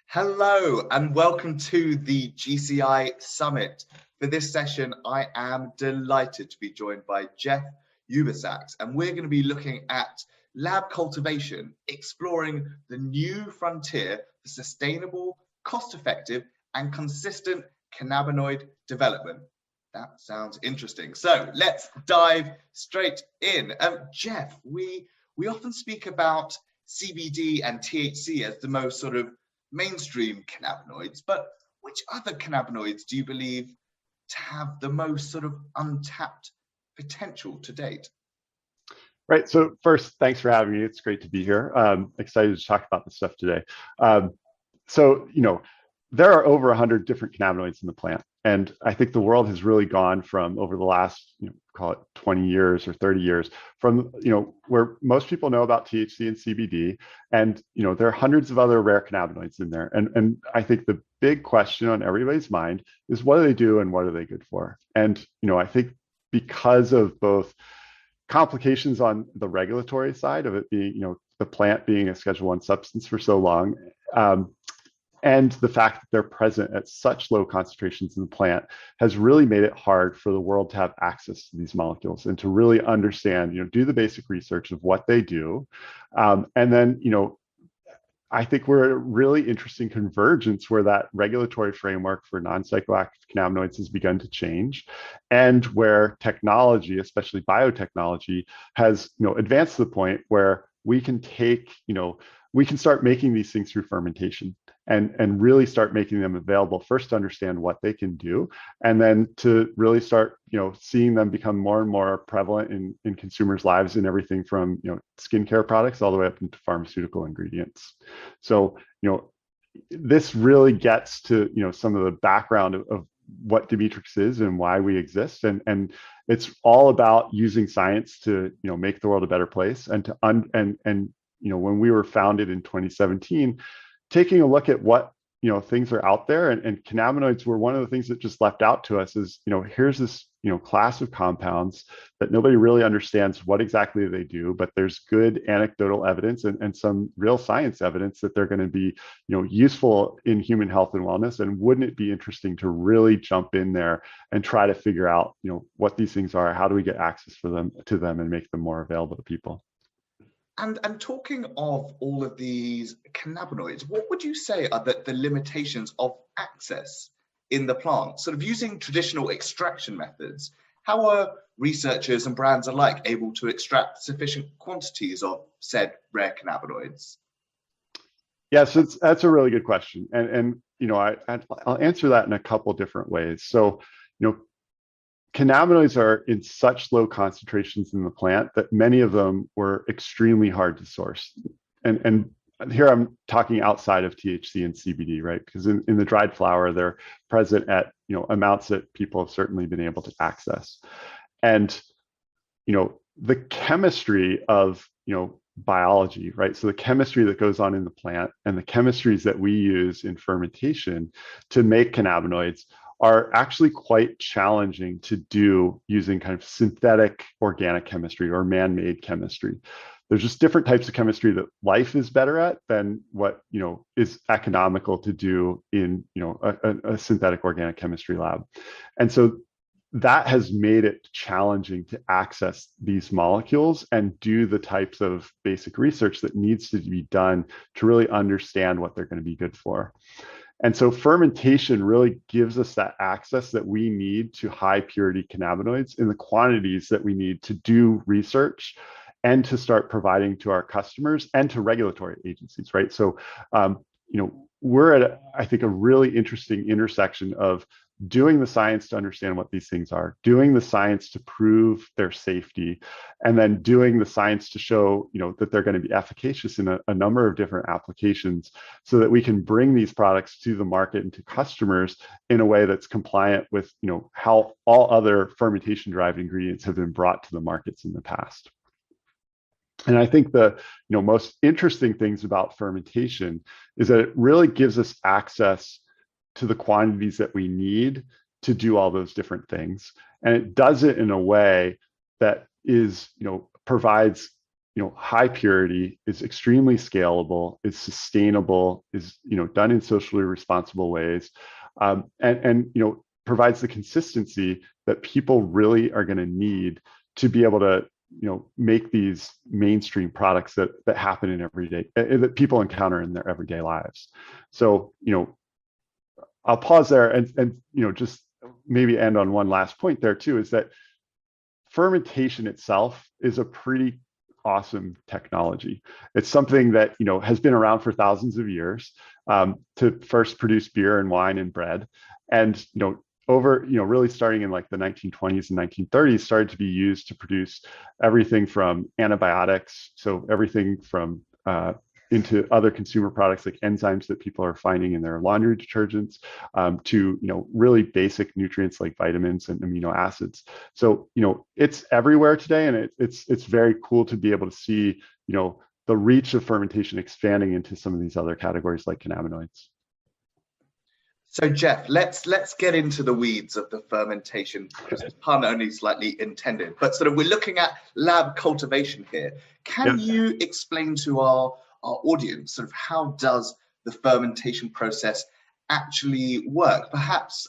Hello and welcome to the GCI Summit. For this session, I am delighted to be joined by Jeff Ubersax, and we're going to be looking at lab cultivation, exploring the new frontier for sustainable, cost-effective, and consistent cannabinoid development. That sounds interesting. So let's dive straight in. Jeff, we often speak about CBD and THC as the most sort of mainstream cannabinoids, but which other cannabinoids do you believe to have the most sort of untapped potential to date? Right. So first, thanks for having me. It's great to be here. Excited to talk about this stuff today. There are over 100 different cannabinoids in the plant. And I think the world has really gone from over the last, call it 20 years or 30 years from, where most people know about THC and CBD. And, there are hundreds of other rare cannabinoids in there. And I think the big question on everybody's mind is what do they do and what are they good for? And, I think because of both complications on the regulatory side of it being, the plant being a Schedule I substance for so long, and the fact that they're present at such low concentrations in the plant has really made it hard for the world to have access to these molecules and to really understand, do the basic research of what they do. And then, I think we're at a really interesting convergence where that regulatory framework for non-psychoactive cannabinoids has begun to change, and where technology, especially biotechnology, has advanced to the point where we can take, we can start making these things through fermentation and really start making them available, first to understand what they can do, and then to really start, seeing them become more and more prevalent in consumers' lives in everything from, skincare products all the way up into pharmaceutical ingredients. So, this really gets to, some of the background of what Demetrix is and why we exist. And it's all about using science to, make the world a better place, and to, when we were founded in 2017, taking a look at what things are out there, and cannabinoids were one of the things that just left out to us is, here's this class of compounds that nobody really understands what exactly they do, but there's good anecdotal evidence and some real science evidence that they're going to be useful in human health and wellness. And wouldn't it be interesting to really jump in there and try to figure out what these things are, how do we get access to them and make them more available to people? And talking of all of these cannabinoids, what would you say are the limitations of access in the plant? Sort of using traditional extraction methods, how are researchers and brands alike able to extract sufficient quantities of said rare cannabinoids? Yes, that's a really good question. And I'll answer that in a couple different ways. So, cannabinoids are in such low concentrations in the plant that many of them were extremely hard to source. And here I'm talking outside of THC and CBD, right? Because in the dried flower, they're present at amounts that people have certainly been able to access. And the chemistry of biology, right? So the chemistry that goes on in the plant and the chemistries that we use in fermentation to make cannabinoids are actually quite challenging to do using kind of synthetic organic chemistry or man-made chemistry. There's just different types of chemistry that life is better at than what is economical to do in a synthetic organic chemistry lab. And so that has made it challenging to access these molecules and do the types of basic research that needs to be done to really understand what they're going to be good for. And so fermentation really gives us that access that we need to high purity cannabinoids in the quantities that we need to do research and to start providing to our customers and to regulatory agencies, right? So, we're at, I think, a really interesting intersection of doing the science to understand what these things are, doing the science to prove their safety, and then doing the science to show, that they're going to be efficacious in a number of different applications so that we can bring these products to the market and to customers in a way that's compliant with, how all other fermentation-derived ingredients have been brought to the markets in the past. And I think the most interesting things about fermentation is that it really gives us access to the quantities that we need to do all those different things. And it does it in a way that is, provides, high purity, is extremely scalable, is sustainable, is, done in socially responsible ways, and provides the consistency that people really are going to need to be able to, make these mainstream products that happen in everyday, that people encounter in their everyday lives. So, I'll pause there and just maybe end on one last point there too, is that fermentation itself is a pretty awesome technology. It's something that has been around for thousands of years, to first produce beer and wine and bread, and over really starting in like the 1920s and 1930s, started to be used to produce everything from antibiotics, so everything from into other consumer products like enzymes that people are finding in their laundry detergents, to really basic nutrients like vitamins and amino acids. So it's everywhere today, and it's very cool to be able to see the reach of fermentation expanding into some of these other categories like cannabinoids. So Jeff, let's get into the weeds of the fermentation process. Pun only slightly intended, but sort of we're looking at lab cultivation here. Can you explain to our audience sort of how does the fermentation process actually work? Perhaps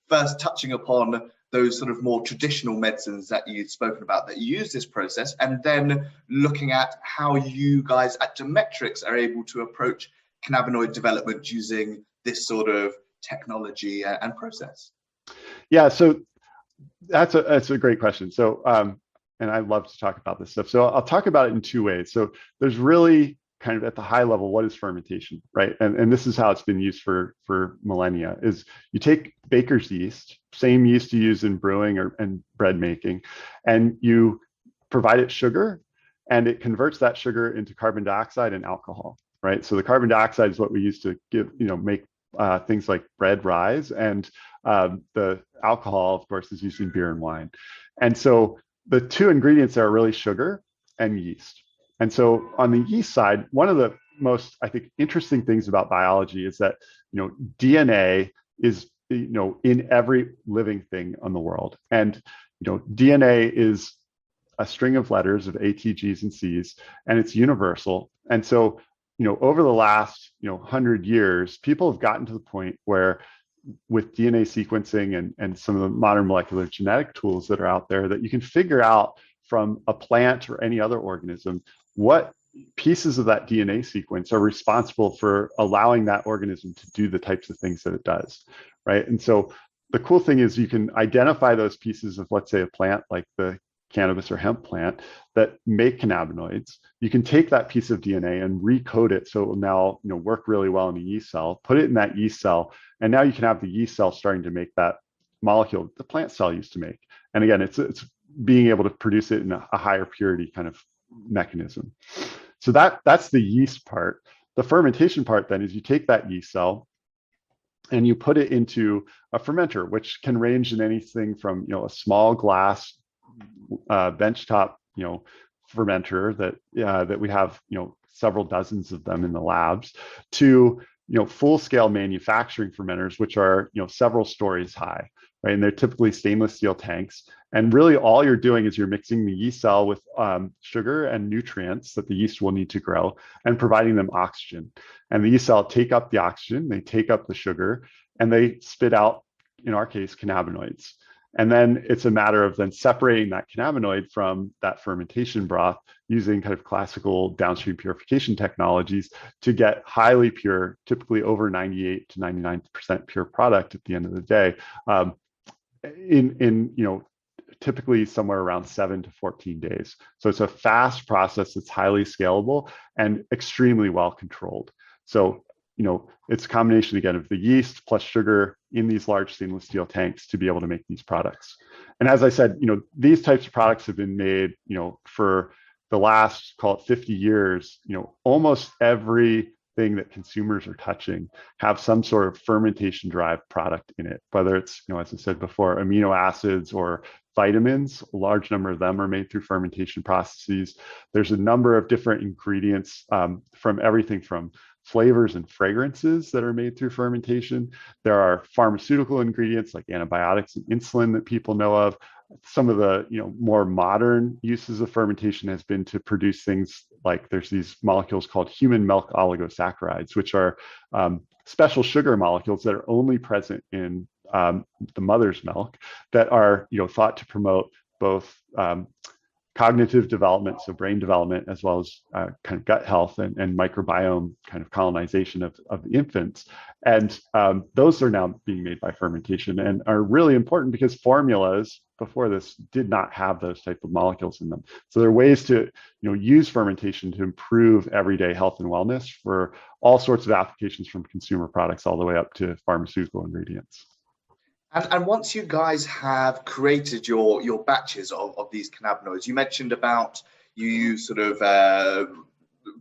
first touching upon those sort of more traditional medicines that you've spoken about that use this process, and then looking at how you guys at Demetrix are able to approach cannabinoid development using this sort of technology and process. Yeah, so that's a great question. So and I love to talk about this stuff. So I'll talk about it in two ways. So there's really kind of at the high level, what is fermentation, right? And this is how it's been used for millennia, is you take baker's yeast, same yeast you use in brewing and bread making, and you provide it sugar, and it converts that sugar into carbon dioxide and alcohol, right? So the carbon dioxide is what we use to make things like bread rise, and the alcohol, of course, is used in beer and wine. And so the two ingredients are really sugar and yeast. And so on the yeast side, one of the most, I think, interesting things about biology is that DNA is in every living thing on the world, and DNA is a string of letters of A, T, G's, and C's, and it's universal. And so over the last 100 years, people have gotten to the point where, with DNA sequencing and some of the modern molecular genetic tools that are out there, that you can figure out from a plant or any other organism what pieces of that DNA sequence are responsible for allowing that organism to do the types of things that it does, right? And so the cool thing is you can identify those pieces of, let's say, a plant like the cannabis or hemp plant that make cannabinoids. You can take that piece of DNA and recode it so it will now work really well in a yeast cell, put it in that yeast cell, and now you can have the yeast cell starting to make that molecule that the plant cell used to make. And again, it's being able to produce it in a higher purity kind of mechanism. So that's the yeast part. The fermentation part then is you take that yeast cell and you put it into a fermenter, which can range in anything from a small glass benchtop fermenter that we have several dozens of them in the labs, to full scale manufacturing fermenters, which are several stories high, right? And they're typically stainless steel tanks. And really all you're doing is you're mixing the yeast cell with sugar and nutrients that the yeast will need to grow, and providing them oxygen. And the yeast cell take up the oxygen, they take up the sugar, and they spit out, in our case, cannabinoids. And then it's a matter of then separating that cannabinoid from that fermentation broth using kind of classical downstream purification technologies to get highly pure, typically over 98 to 99% pure product at the end of the day, in typically somewhere around 7 to 14 days. So it's a fast process that's highly scalable and extremely well controlled. So it's a combination, again, of the yeast plus sugar in these large stainless steel tanks to be able to make these products. And as I said, these types of products have been made, for the last, call it 50 years. Almost everything that consumers are touching have some sort of fermentation derived product in it, whether it's, as I said before, amino acids or vitamins. A large number of them are made through fermentation processes. There's a number of different ingredients, from everything from flavors and fragrances that are made through fermentation. There are pharmaceutical ingredients like antibiotics and insulin that people know of. Some of the more modern uses of fermentation has been to produce things like there's these molecules called human milk oligosaccharides, which are special sugar molecules that are only present in the mother's milk that are thought to promote both cognitive development, so brain development, as well as kind of gut health and microbiome kind of colonization of the infants. And those are now being made by fermentation and are really important because formulas before this did not have those type of molecules in them. So there are ways to use fermentation to improve everyday health and wellness for all sorts of applications, from consumer products all the way up to pharmaceutical ingredients. And once you guys have created your batches of these cannabinoids, you mentioned about you use sort of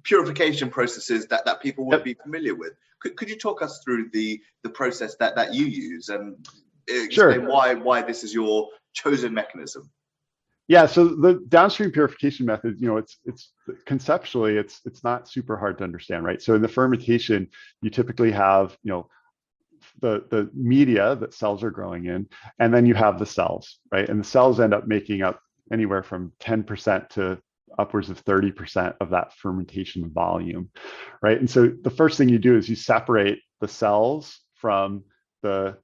purification processes that people would be familiar with. Could you talk us through the process that you use and explain why this is your chosen mechanism? Yeah, so the downstream purification method, it's conceptually it's not super hard to understand, right? So in the fermentation, you typically have the media that cells are growing in, and then you have the cells, right? And the cells end up making up anywhere from 10% to upwards of 30% of that fermentation volume, right? And so the first thing you do is you separate the cells from the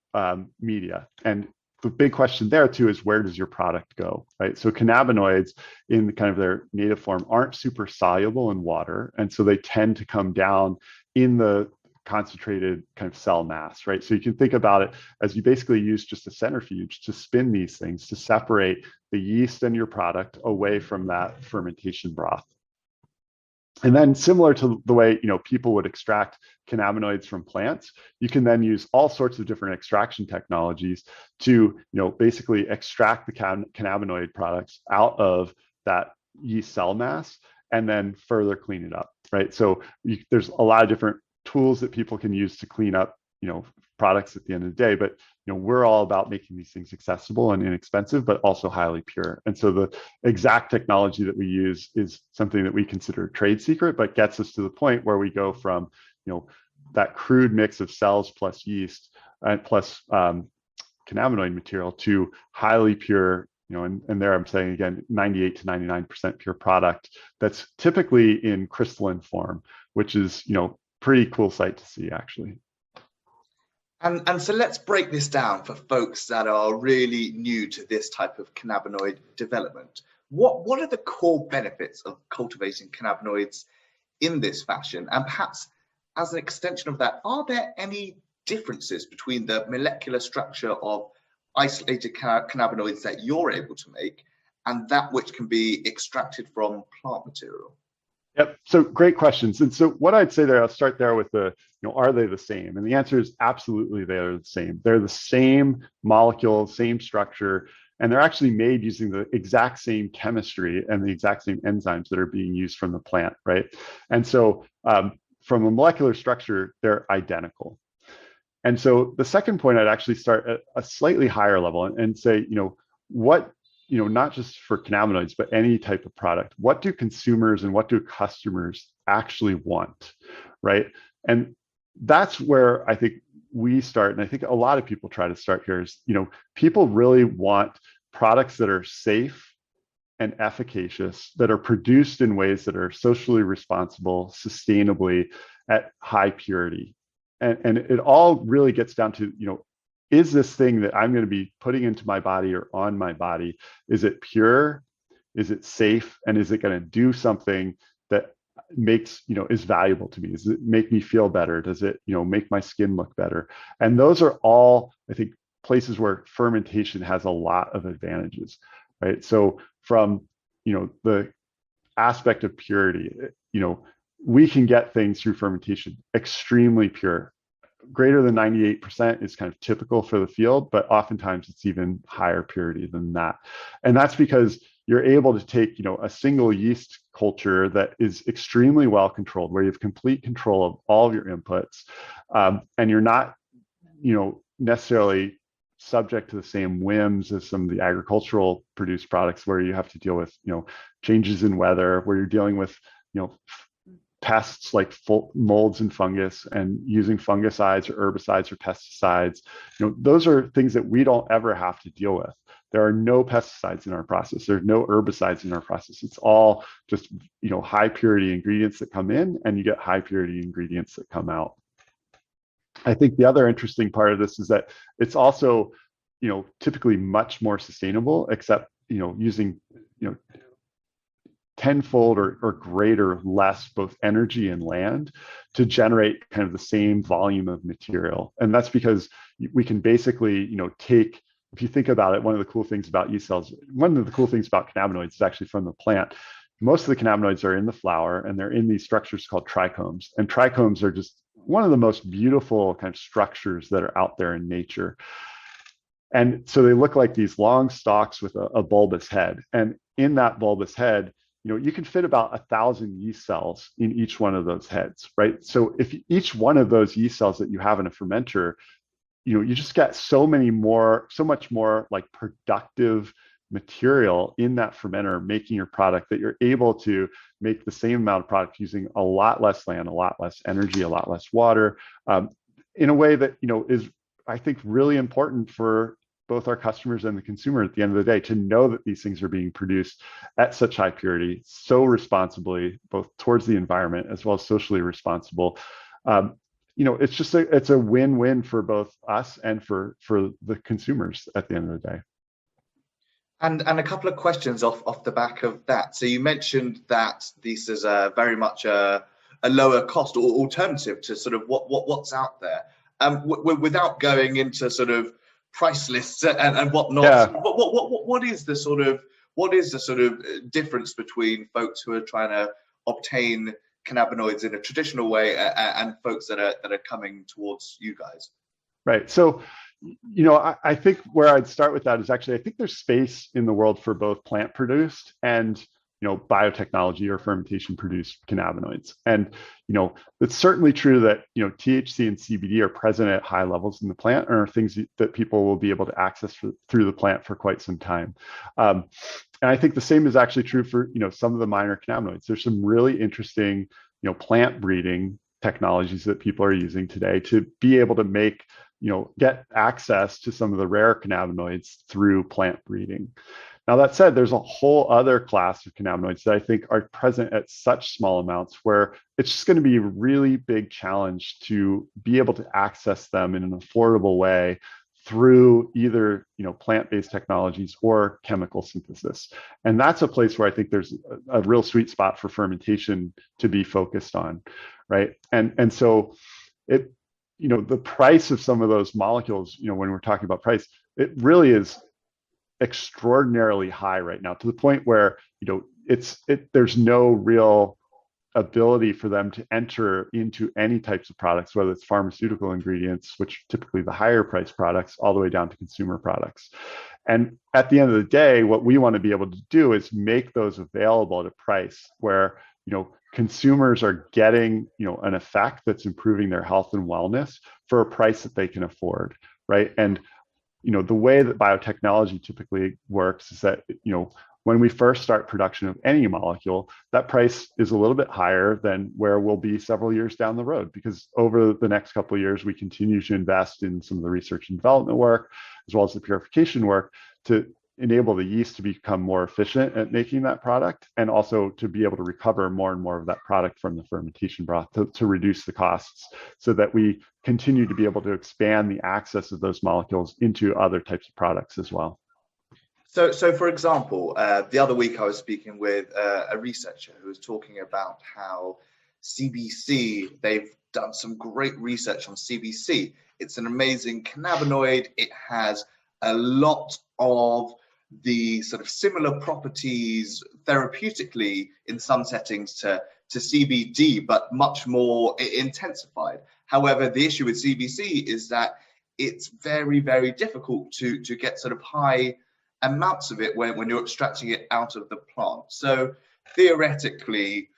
media. And the big question there too is, where does your product go, right? So cannabinoids in kind of their native form aren't super soluble in water, and so they tend to come down in the concentrated kind of cell mass, right? So you can think about it as you basically use just a centrifuge to spin these things to separate the yeast and your product away from that fermentation broth. And then, similar to the way people would extract cannabinoids from plants, you can then use all sorts of different extraction technologies to basically extract the cannabinoid products out of that yeast cell mass and then further clean it up, right? So there's a lot of different tools that people can use to clean up products at the end of the day, but we're all about making these things accessible and inexpensive, but also highly pure. And so the exact technology that we use is something that we consider trade secret, but gets us to the point where we go from that crude mix of cells plus yeast and plus cannabinoid material to highly pure, and there I'm saying again, 98 to 99% pure product that's typically in crystalline form, which is pretty cool sight to see, actually. And so let's break this down for folks that are really new to this type of cannabinoid development. What are the core benefits of cultivating cannabinoids in this fashion? And perhaps as an extension of that, are there any differences between the molecular structure of isolated cannabinoids that you're able to make and that which can be extracted from plant material? Yep. So great questions. And so what I'd say there, I'll start there with are they the same? And the answer is absolutely they're the same. They're the same molecule, same structure, and they're actually made using the exact same chemistry and the exact same enzymes that are being used from the plant, right? And so from a molecular structure, they're identical. And so the second point, I'd actually start at a slightly higher level and say, what not just for cannabinoids, but any type of product, what do consumers and what do customers actually want, right? And that's where I think we start. And I think a lot of people try to start here is, people really want products that are safe and efficacious, that are produced in ways that are socially responsible, sustainably, at high purity. And it all really gets down to, is this thing that I'm going to be putting into my body or on my body, is it pure? Is it safe? And is it going to do something that makes, is valuable to me? Does it make me feel better? Does it, make my skin look better? And those are all, I think, places where fermentation has a lot of advantages, right? So from, the aspect of purity, we can get things through fermentation extremely pure. Greater than 98% is kind of typical for the field, but oftentimes it's even higher purity than that. And that's because you're able to take, a single yeast culture that is extremely well controlled, where you have complete control of all of your inputs, and you're not, necessarily subject to the same whims as some of the agricultural produced products, where you have to deal with, changes in weather, where you're dealing with, pests like molds and fungus, and using fungicides or herbicides or pesticides. Those are things that we don't ever have to deal with. There are no pesticides in our process. There's no herbicides in our process. It's all just, high purity ingredients that come in, and you get high purity ingredients that come out. I think the other interesting part of this is that it's also, typically much more sustainable, except, using, tenfold or greater less both energy and land to generate kind of the same volume of material. And that's because we can basically, take, if you think about it, one of the cool things about yeast cells, one of the cool things about cannabinoids is actually from the plant. Most of the cannabinoids are in the flower, and they're in these structures called trichomes. And trichomes are just one of the most beautiful kind of structures that are out there in nature. And so they look like these long stalks with a bulbous head. And in that bulbous head, you can fit about 1,000 yeast cells in each one of those heads, right? So if each one of those yeast cells that you have in a fermenter, you just get so much more like productive material in that fermenter making your product, that you're able to make the same amount of product using a lot less land, a lot less energy, a lot less water, in a way that, is, I think, really important for both our customers and the consumer at the end of the day, to know that these things are being produced at such high purity, so responsibly, both towards the environment as well as socially responsible. It's just it's a win-win for both us and for the consumers at the end of the day. And a couple of questions off the back of that. So you mentioned that this is very much a lower cost or alternative to sort of what's out there. Without going into sort of price lists and whatnot, yeah. What is the sort of difference between folks who are trying to obtain cannabinoids in a traditional way and folks that are coming towards you guys? Right. So, I think where I'd start with that is actually, I think there's space in the world for both plant produced and, biotechnology or fermentation produced cannabinoids. And, it's certainly true that, THC and CBD are present at high levels in the plant and are things that people will be able to access through the plant for quite some time. And I think the same is actually true for, some of the minor cannabinoids. There's some really interesting, plant breeding technologies that people are using today to be able to make, get access to some of the rare cannabinoids through plant breeding. Now, that said, there's a whole other class of cannabinoids that I think are present at such small amounts where it's just going to be a really big challenge to be able to access them in an affordable way through either, plant-based technologies or chemical synthesis. And that's a place where I think there's a real sweet spot for fermentation to be focused on, right? And so it, the price of some of those molecules, when we're talking about price, it really is extraordinarily high right now, to the point where, there's no real ability for them to enter into any types of products, whether it's pharmaceutical ingredients, which typically the higher priced products, all the way down to consumer products. And at the end of the day, what we want to be able to do is make those available at a price where, consumers are getting, an effect that's improving their health and wellness for a price that they can afford, right? And, the way that biotechnology typically works is that, when we first start production of any molecule, that price is a little bit higher than where we'll be several years down the road, because over the next couple of years, we continue to invest in some of the research and development work, as well as the purification work, to enable the yeast to become more efficient at making that product, and also to be able to recover more and more of that product from the fermentation broth to reduce the costs, so that we continue to be able to expand the access of those molecules into other types of products as well. So for example, the other week I was speaking with a researcher who was talking about how CBC, they've done some great research on CBC. It's an amazing cannabinoid. It has a lot of the sort of similar properties therapeutically in some settings to CBD, but much more intensified. However, the issue with CBC is that it's very, very difficult to get sort of high amounts of it when you're extracting it out of the plant. So theoretically,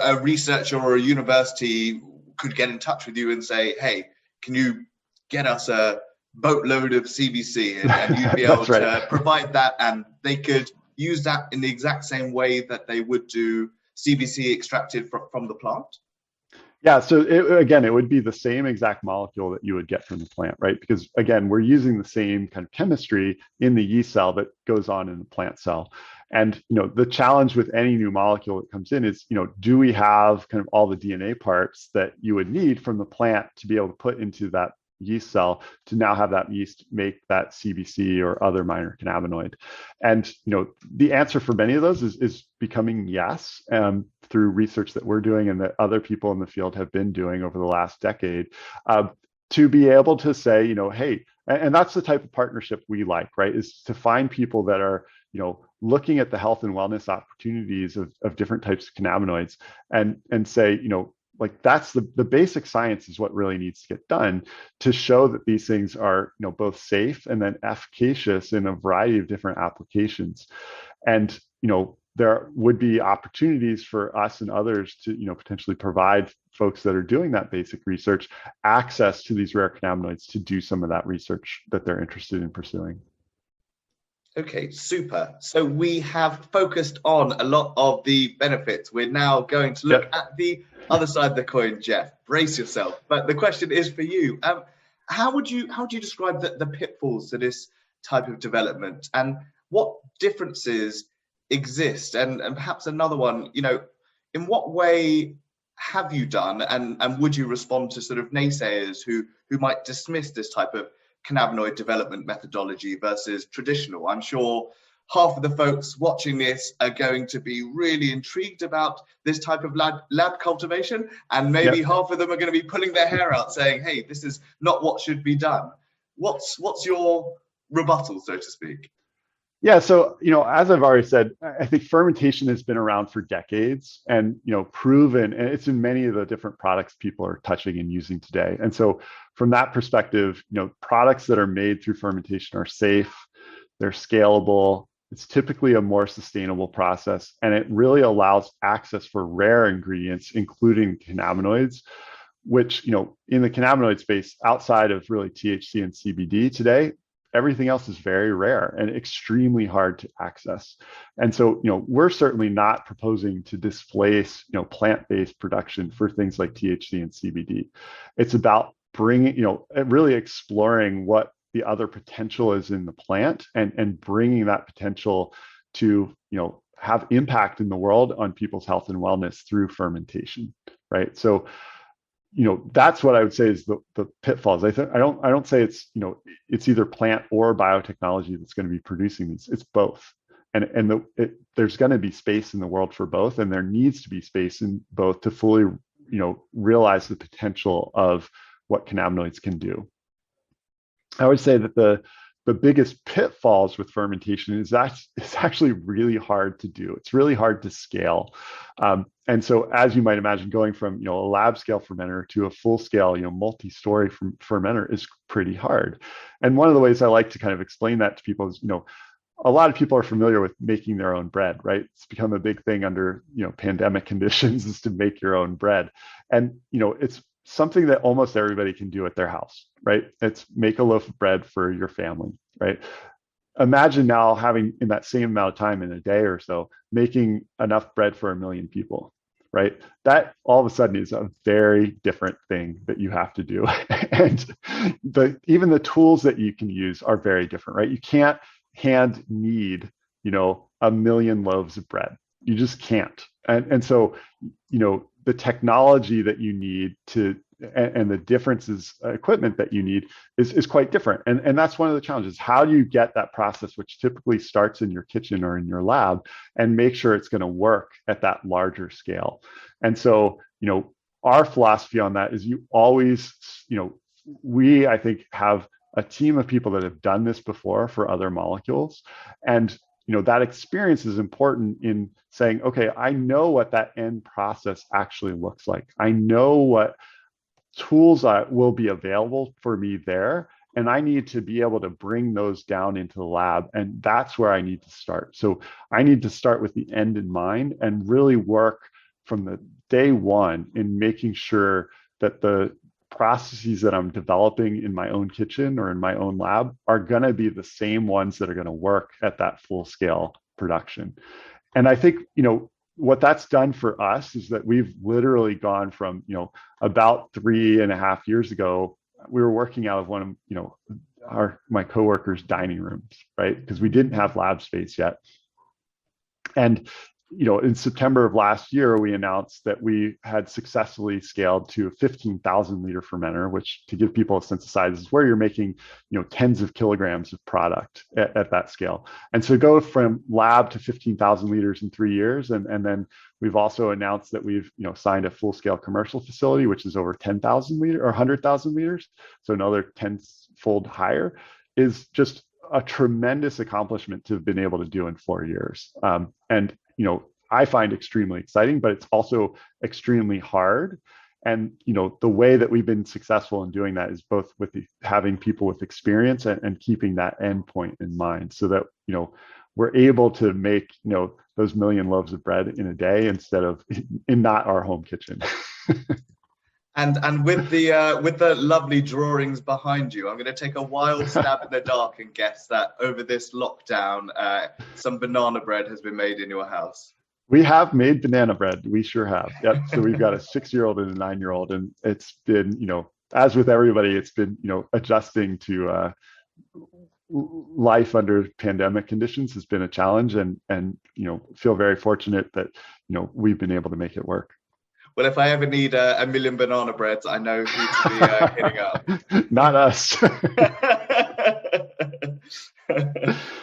a researcher or a university could get in touch with you and say, hey, can you get us a boatload of CBC, and you'd be able to provide that, and they could use that in the exact same way that they would do CBC extracted from the plant? Yeah, so again, it would be the same exact molecule that you would get from the plant, right? Because again, we're using the same kind of chemistry in the yeast cell that goes on in the plant cell. And the challenge with any new molecule that comes in is, do we have kind of all the DNA parts that you would need from the plant to be able to put into that yeast cell to now have that yeast make that CBC or other minor cannabinoid? And the answer for many of those is becoming yes, through research that we're doing and that other people in the field have been doing over the last decade, to be able to say, hey, and that's the type of partnership we like, right? Is to find people that are looking at the health and wellness opportunities of different types of cannabinoids and say, like that's the basic science is what really needs to get done to show that these things are both safe and then efficacious in a variety of different applications. And there would be opportunities for us and others to potentially provide folks that are doing that basic research access to these rare cannabinoids to do some of that research that they're interested in pursuing. Okay, super. So we have focused on a lot of the benefits. We're now going to look at the other side of the coin, Jeff. Brace yourself. But the question is for you. How would you describe the pitfalls to this type of development, and what differences exist? And perhaps another one, in what way have you done, and would you respond to sort of naysayers who might dismiss this type of cannabinoid development methodology versus traditional? I'm sure half of the folks watching this are going to be really intrigued about this type of lab cultivation, and maybe half of them are going to be pulling their hair out saying, hey, this is not what should be done. What's your rebuttal, so to speak? Yeah, so as I've already said, I think fermentation has been around for decades and proven, and it's in many of the different products people are touching and using today. And so from that perspective, products that are made through fermentation are safe, they're scalable, it's typically a more sustainable process, and it really allows access for rare ingredients, including cannabinoids, which in the cannabinoid space, outside of really THC and CBD today, everything else is very rare and extremely hard to access. And so, we're certainly not proposing to displace, plant-based production for things like THC and CBD. It's about bringing, really exploring what the other potential is in the plant and bringing that potential to, have impact in the world on people's health and wellness through fermentation, right? So, that's what I would say is the pitfalls. I don't say it's it's either plant or biotechnology that's going to be producing these. It's both, and there's going to be space in the world for both, and there needs to be space in both to fully realize the potential of what cannabinoids can do. I would say that the biggest pitfalls with fermentation is that it's actually really hard to do. It's really hard to scale. And so as you might imagine, going from a lab scale fermenter to a full scale, multi-story fermenter is pretty hard. And one of the ways I like to kind of explain that to people is, a lot of people are familiar with making their own bread, right? It's become a big thing under, pandemic conditions is to make your own bread. And, it's something that almost everybody can do at their house, right? It's make a loaf of bread for your family, right? Imagine now having, in that same amount of time in a day or so, making enough bread for 1 million people, right? That all of a sudden is a very different thing that you have to do. And even the tools that you can use are very different, right? You can't hand knead, 1 million loaves of bread. You just can't. And so, the technology that you need and the differences equipment that you need is quite different. And that's one of the challenges. How do you get that process, which typically starts in your kitchen or in your lab, and make sure it's going to work at that larger scale? And so, our philosophy on that is you always, we, I think, have a team of people that have done this before for other molecules. And that experience is important in saying, okay, I know what that end process actually looks like. I know what tools will be available for me there, and I need to be able to bring those down into the lab, and that's where I need to start. So I need to start with the end in mind and really work from the day one in making sure that the processes that I'm developing in my own kitchen or in my own lab are going to be the same ones that are going to work at that full scale production. And I think, what that's done for us is that we've literally gone from, about 3.5 years ago, we were working out of one of, my coworkers' dining rooms, right? Because we didn't have lab space yet. And in September of last year, we announced that we had successfully scaled to a 15,000 liter fermenter, which, to give people a sense of size, is where you're making, tens of kilograms of product at that scale. And so go from lab to 15,000 liters in 3 years. And then we've also announced that we've, signed a full scale commercial facility, which is over 10,000 liters or 100,000 liters. So another 10-fold higher, is just a tremendous accomplishment to have been able to do in 4 years. And I find extremely exciting, but it's also extremely hard. And the way that we've been successful in doing that is both with having people with experience and keeping that endpoint in mind, so that we're able to make those million loaves of bread in a day instead of in not our home kitchen. And with the lovely drawings behind you, I'm going to take a wild stab in the dark and guess that over this lockdown, some banana bread has been made in your house. We have made banana bread. We sure have. Yep. So we've got a 6-year-old and a 9-year-old, and it's been, as with everybody, it's been, adjusting to life under pandemic conditions has been a challenge, and feel very fortunate that we've been able to make it work. Well, if I ever need a million banana breads, I know who to be hitting up. Not us.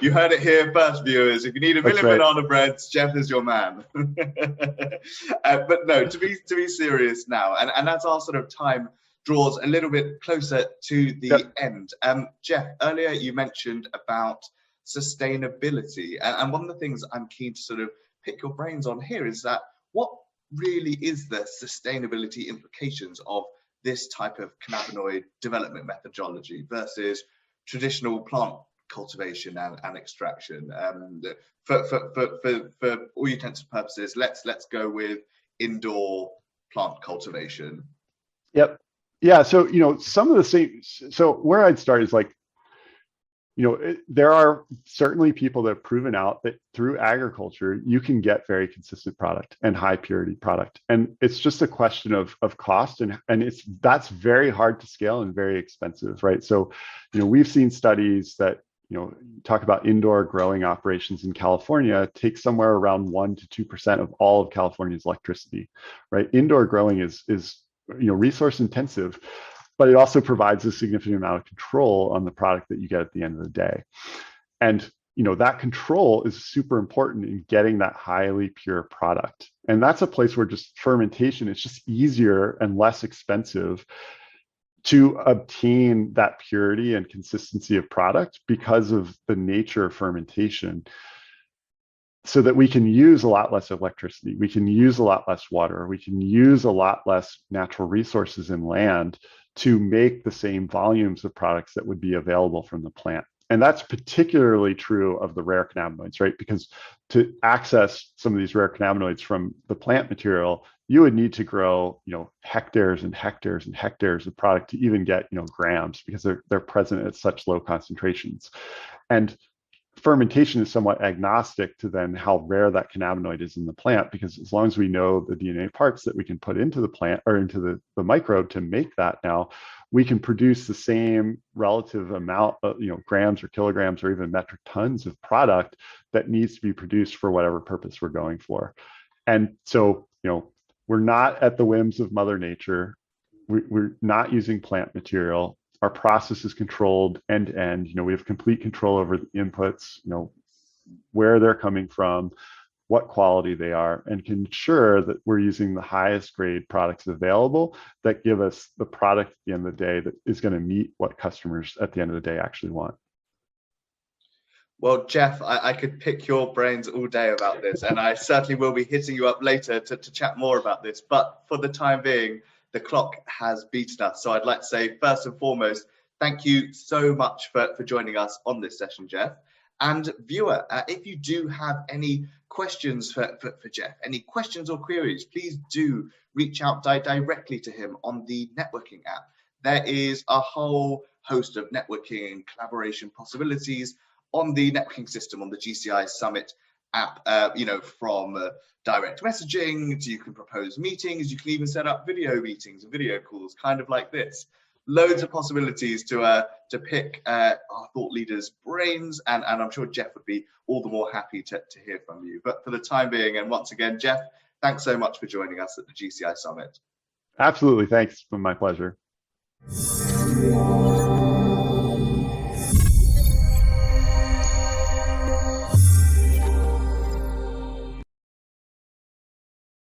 You heard it here first, viewers. If you need a million banana breads, Jeff is your man. But no, to be serious now, and as our sort of time draws a little bit closer to the end, Jeff, earlier you mentioned about sustainability, and one of the things I'm keen to sort of pick your brains on here is that what really is the sustainability implications of this type of cannabinoid development methodology versus traditional plant cultivation and extraction? For all intents and purposes, let's go with indoor plant cultivation. Yep. Yeah. So some of the same. So where I'd start is like, there are certainly people that have proven out that through agriculture, you can get very consistent product and high purity product. And it's just a question of cost, and that's very hard to scale and very expensive, right? So, we've seen studies that, talk about indoor growing operations in California take somewhere around 1% to 2% of all of California's electricity, right? Indoor growing is resource intensive, but it also provides a significant amount of control on the product that you get at the end of the day. And, that control is super important in getting that highly pure product. And that's a place where just fermentation is just easier and less expensive to obtain that purity and consistency of product because of the nature of fermentation, so that we can use a lot less electricity, we can use a lot less water, we can use a lot less natural resources and land to make the same volumes of products that would be available from the plant. And that's particularly true of the rare cannabinoids, right? Because to access some of these rare cannabinoids from the plant material, you would need to grow, hectares and hectares and hectares of product to even get, grams, because they're present at such low concentrations. And fermentation is somewhat agnostic to then how rare that cannabinoid is in the plant, because as long as we know the DNA parts that we can put into the plant or into the microbe to make that, now we can produce the same relative amount of grams or kilograms or even metric tons of product that needs to be produced for whatever purpose we're going for. And so we're not at the whims of Mother Nature. We're not using plant material. Our process is controlled end to end. We have complete control over the inputs, where they're coming from, what quality they are, and can ensure that we're using the highest grade products available that give us the product at the end of the day that is going to meet what customers at the end of the day actually want. Well, Jeff, I could pick your brains all day about this, and I certainly will be hitting you up later to chat more about this. But for the time being, the clock has beaten us. So I'd like to say, first and foremost, thank you so much for joining us on this session, Jeff. And viewer, if you do have any questions for Jeff, any questions or queries, please do reach out directly to him on the networking app. There is a whole host of networking and collaboration possibilities on the networking system on the GCI Summit app, from direct messaging to you can propose meetings, you can even set up video meetings and video calls, kind of like this. Loads of possibilities to pick our thought leaders' brains, and I'm sure Jeff would be all the more happy to hear from you. But for the time being, and once again, Jeff, thanks so much for joining us at the GCI Summit. Absolutely. Thanks. It's been my pleasure.